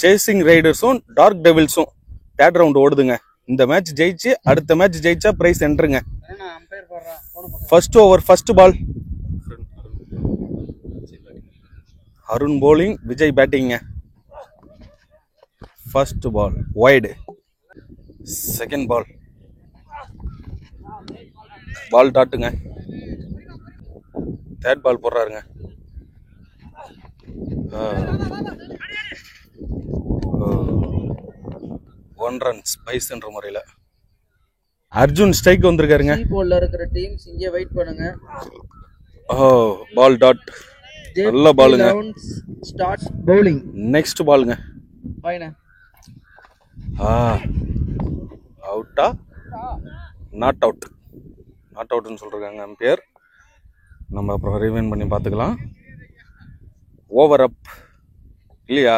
Chasing ரைடர்ஸும் dark டெவில்ஸும் third round ஓடுதுங்க. இந்த மேட்ச் ஜெயிச்சு அடுத்த மேட்ச் ஜெயிச்சா பிரைஸ் என்ட்ருங்க. First over first ball. Arun bowling, Vijay பேட்டிங்க. First ball wide. Second ball ball டாட்டுங்க. தேர்ட் பால் போடுறாருங்க. 1 run ஸ்பைஸ்ன்ற முறையில் அர்ஜுன் ஸ்ட்ரைக் வந்திருக்காருங்க. இருக்கிற டீம்ஸ் இங்கே வெயிட் பண்ணுங்க. Ball dot. நல்ல பாலுங்க. Starts bowling. நெக்ஸ்ட் பாலுங்க. அவுட்டா நாட் அவுட். நாட் அவுட்னு சொல்றாங்க அம்பையர். நம்ம அப்புறம் ரிவைண்ட் பண்ணி பார்த்துக்கலாம். ஓவர் அப் இல்லையா?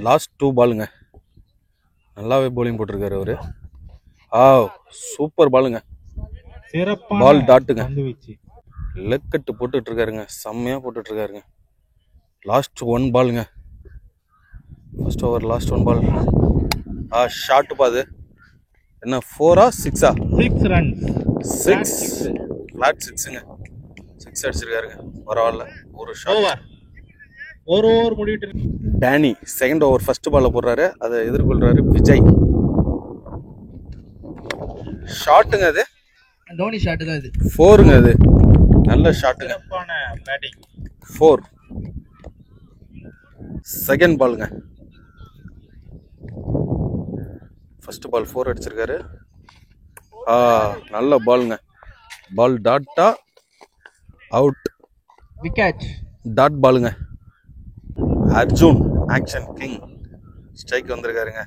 லாஸ்ட் 2 பாலுங்க. நல்லாவே பவுலிங் போட்டிருக்காரு அவரு. சூப்பர் பாலுங்க. பால் டாட்டுங்க. லெக் கட்டு போட்டுட்டு இருக்காருங்க. செம்மையா போட்டுட்டு இருக்காருங்க. லாஸ்ட் 1 பாலுங்க. ஃபர்ஸ்ட் ஓவர் லாஸ்ட் 1 பால். ஷார்ட் பாது. என்ன 4 6 6 ரன்ஸ். 6 ஃபிளாட் 6ங்க. 6 அடிச்சிருக்காருங்க. பரவாயில்ல. ஒரு ஷாட். ஒரு ஓவர் முடிவிட்டு டேனி செகண்ட் ஓவர் ஃபர்ஸ்ட் பால்ல போடுறாரு. அதை எதிர்கொள்றாரு விஜய். ஷாட்டுங்க. அது தோனி ஷாட் தான். இது 4ங்க. அது நல்ல ஷாட்டுங்க. பேட்டிங் 4. செகண்ட் பாலுங்க. ஃபர்ஸ்ட் பால் 4 அடிச்சிருக்காரு. நல்ல பாலுங்க. பால் டாட்டா அவுட். விக்கெட். டாட் பாலுங்க. அர்ஜுன் ஆக்ஷன் கிங் ஸ்ட்ரைக் வந்திருக்காருங்க.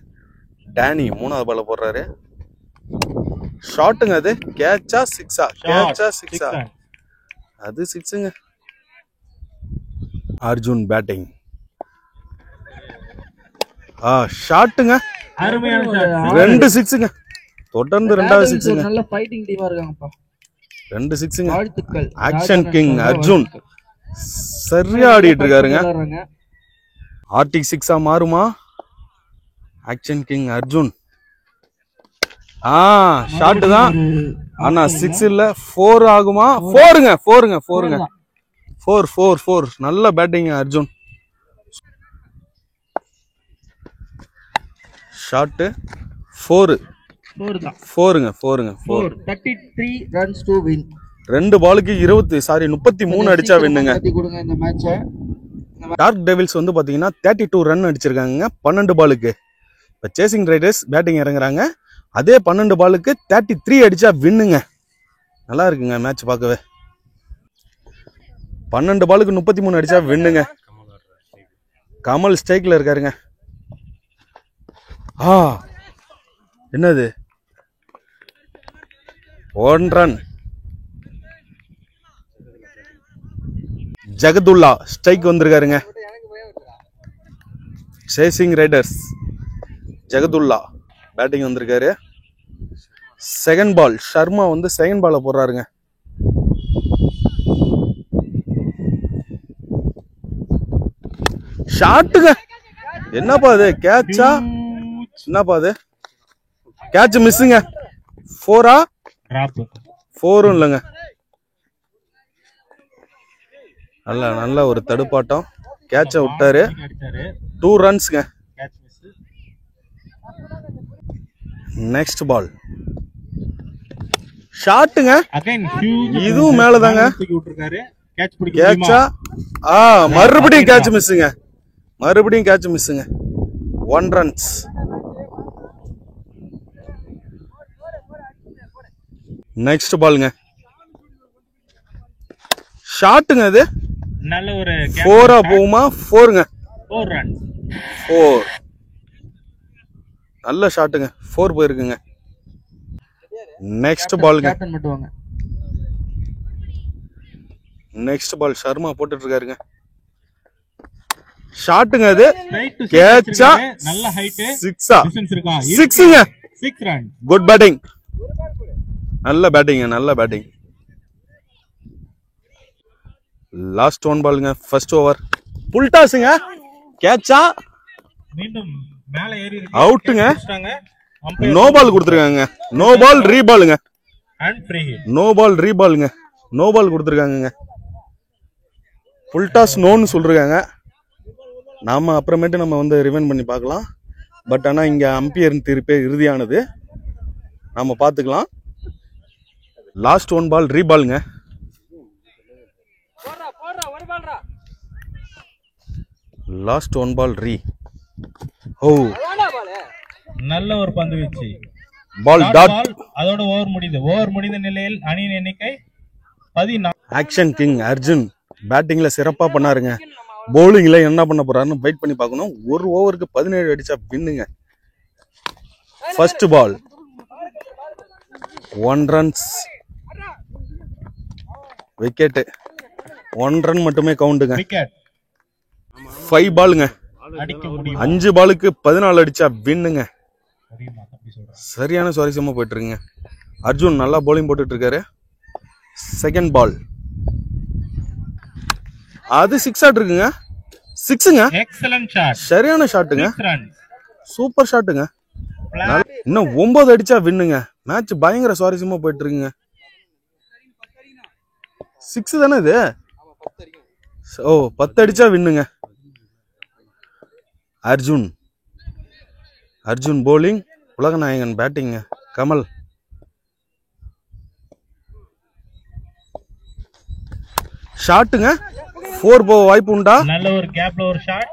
டேனி 3வது பால்ல போடுறாரு. ஷாட்டுங்க. அது கேட்சா 6 கேட்சா 6 அது 6ங்க. அர்ஜுன் பேட்டிங். ஷாட்டுங்க. அருமையான ஷாட். 2 6ங்க. தொடர்ந்து 2வது 6ங்க. நல்ல ஃபைட்டிங் டீமா இருக்காங்கப்பா. 2 6ங்க. வாழ்த்துக்கள். ஆக்ஷன் கிங் அர்ஜுன் சரியா ஆடிட்டு இருக்காருங்க. ஆர்டிக் 6 மாறுமா? Action king Arjun. ஷாட் தான். ஆனா 6 இல்ல 4 ஆகுமா? 4ங்க. 4 நல்ல பேட்டிங் அர்ஜுன். ஷாட் 4 4ங்க. 33 runs to win. 2 பாலுக்கு 33 அடிச்சா வின்னுங்க. இந்த மேட்சை டார்க் டெவில்ஸ் வந்து பாத்தீங்கன்னா 32 ரன் அடிச்சிருக்காங்க 12 பாலுக்கு. இப்போ சேசிங் ரைடர்ஸ் பேட்டிங் இறங்குறாங்க. அதே 12 பாலுக்கு 33 அடிச்சா வின்னுங்க. நல்லா இருக்குங்க மேட்ச் பார்க்கவே. 12 பாலுக்கு 33 அடிச்சா வின்னுங்க. கமல் ஸ்ட்ரைக்ல இருக்காருங்க. என்னது 1 run. ஜகதுல்லா ஸ்ட்ரைக் வந்திருக்காருங்க. சேசிங் ரைடர்ஸ் ஜகதுல்லா பேட்டிங் வந்திருக்காரு. செகண்ட் பால் ஷர்மா வந்து செகண்ட் பால்ல போடுறாருங்க. ஷாட்டுங்க. என்னப்பா அது கேட்சா? என்னப்பா அது கேட்ச் மிஸ்ஸுங்க. 4 டிராப். 4 இல்லைங்க. நல்ல ஒரு தடுப்பாட்டம். கேட்ச விட்டாரு. 2 runsங்க. நெக்ஸ்ட் பால் ஷாட்டுங்க. இதுவும் மேலதாங்க. கேட்சா மறுபடியும் கேட்ச் மிஸ்ஸுங்க. 1 runs. நெக்ஸ்ட் பாலுங்க. ஷாட்டுங்க. அது நல்ல ஒரு 4 போகுமா? 4ங்க. 4 runs. 4 நல்ல ஷாட்டுங்க. 4 போயிருக்குங்க. நெக்ஸ்ட் பாலுங்க. நெக்ஸ்ட் பால் ஷர்மா போட்டுட்டு இருக்காருங்க. ஷாட்டுங்க. அது கேட்சா நல்ல ஹைட் 6 டிஸ்டன்ஸ் இருக்கா? 6ங்க. 6 ரன். Good batting. நல்ல பேட்டிங். லாஸ்ட் 1 பாலுங்க. ஃபர்ஸ்ட் ஓவர் புல் டாஸுங்க. கேட்சா மீண்டும் மேல ஏறி அவுட்டுங்க. இருக்கு. நோ பால் கொடுத்துருக்காங்க. நோ பால் ரீபாலுங்க. And free hit. No ball ரீபாலுங்க. நோ பால் கொடுத்துருக்காங்க. ஃபுல் டாஸ் நோன்னு சொல்றாங்க. நாம அப்புறமேட்டு நம்ம வந்து ரிவைண்ட் பண்ணி பார்க்கலாம். பட் ஆனால் இங்கே அம்பியர் தீர்ப்பே இறுதியானது. நம்ம பார்த்துக்கலாம். லாஸ்ட் ஒன் பால் ரீபாலுங்க. லாஸ்ட் ஒன் பால் ரீ. ஓ நல்ல ஒரு பந்து வீச்சு. Ball dot. அதோட ஓவர் முடியுது. ஓவர் முடிந்த நிலையில் அணியின் எண்ணிக்கை 14. ஆக்ஷன் கிங் அர்ஜுன் பேட்டிங்ல சிறப்பா பண்ணாருங்க. பவுலிங்ல என்ன பண்ண போறாருன்னு வெயிட் பண்ணி பார்க்கணும். ஒரு ஓவருக்கு 17 அடிச்சா வின்னுங்க. First ball 1 runs. Wicket 1 run மட்டுமே கவுண்டுங்க. விக்கெட் 5 பாலுங்க. அடிக்க முடியும். 5 பாலுக்கு 14 அடிச்சா வின்னுங்க. சரியான சுவாரஸ்யமா போயிட்டு இருக்குங்க. அர்ஜுன் நல்லா பவுலிங் போட்டுட்டு இருக்காரு. செகண்ட் பால் அது 6 ஷாட் இருக்குங்க. 6ங்க. Excellent shot. சரியான ஷாட்டுங்க. 6 ரன்ஸ். சூப்பர் ஷாட்டுங்க. இன்னும் 9 அடிச்சா வின்னுங்க. மேட்ச் பயங்கர சுவாரஸ்யமா போயிட்டு இருக்குங்க. 6 தானே இது? ஓ 10 அடிச்சா வின்னுங்க. அர்ஜுன் போலிங். உலகநாயகன் பேட்டிங் கமல். ஷாட்டுங்க. 4 போக வாய்ப்பு உண்டா? நல்ல ஒரு கேப்ல ஒரு ஷாட்.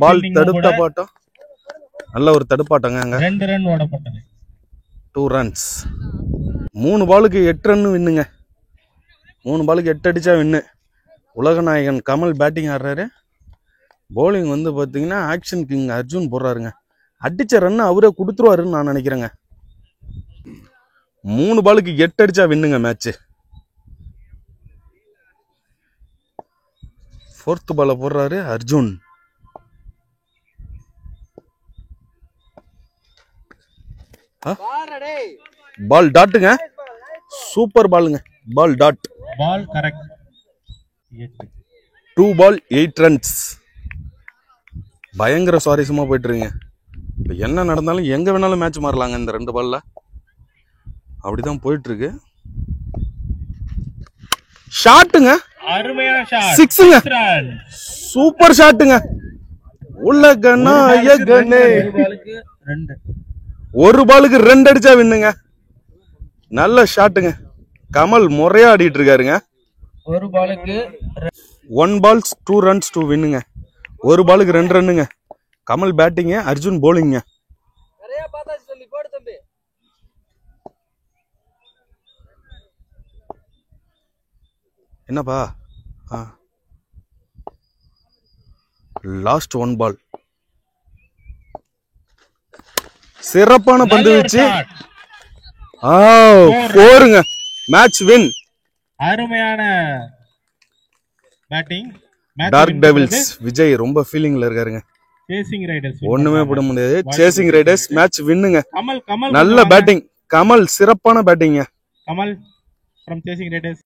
பால் தடுப்பாட்டம். நல்ல ஒரு தடுப்பாட்டங்க. 2 ரன் ஓடப்பட்டது. 2 ரன்ஸ். 3 பாலுக்கு 8 ரன் வின்னுங்க. 3 பாலுக்கு 8 அடிச்சா வின்னு. உலகநாயகன் கமல் பேட்டிங் ஆடுறாரு. பவுலிங் வந்து பார்த்தீங்கன்னா ஆக்ஷன் கிங் அர்ஜுன் போடுறாருங்க. அடிச்ச ரன் அவரே கொடுத்துருவாருன்னு நான் நினைக்கிறேங்க. 3 பாலுக்கு 8 அடிச்சா வின்னுங்க மேட்ச். 4th பால போடுறாரு அர்ஜுன். பால் டாட்டுங்க. சூப்பர் பாலுங்க. Ball dot. Ball correct. 2 ball 8 runs. பயங்கர சுவாரஸ்யமா போயிட்டு இருக்குங்க. இப்போ என்ன நடந்தாலும் எங்க வேணாலும் மேட்ச் மாறலாங்க. இந்த 2 பால்ல அப்படிதான் போயிட்டு இருக்கு. ஷாட்டுங்க. அருமையான ஷாட். 6ங்க. 6 ரன். சூப்பர் ஷாட்டுங்க. உலகநாயகனே. 1 பாலுக்கு 2 அடிச்சா வின்னுங்க. நல்ல ஷாட்டுங்க. கமல் முறையா ஆடிட்டு இருக்காருங்க. 1 பாலுக்கு 1 பால்ஸ் 2 ரன்ஸ் 2 வின்னுங்க. 1 பாலுக்கு 2 ரன்னுங்க. கமல் பேட்டிங்க, அர்ஜுன் போலிங்க. என்னப்பா? Last 1 ball. சிறப்பான பந்து வீச்சு. 4ங்க. Match win. அருமையான பேட்டிங். டார்க் டெவில்ஸ் விஜய் ரொம்ப ஃபீலிங்ல இருக்காருங்க. சேசிங் ரைடர்ஸ் ஒண்ணுமே போட முடியாது. சேசிங் ரைடர்ஸ் மேட்ச் வின்னுங்க. கமல் நல்ல பேட்டிங். கமல் சிறப்பான பேட்டிங்க. Kamal from chasing Riders.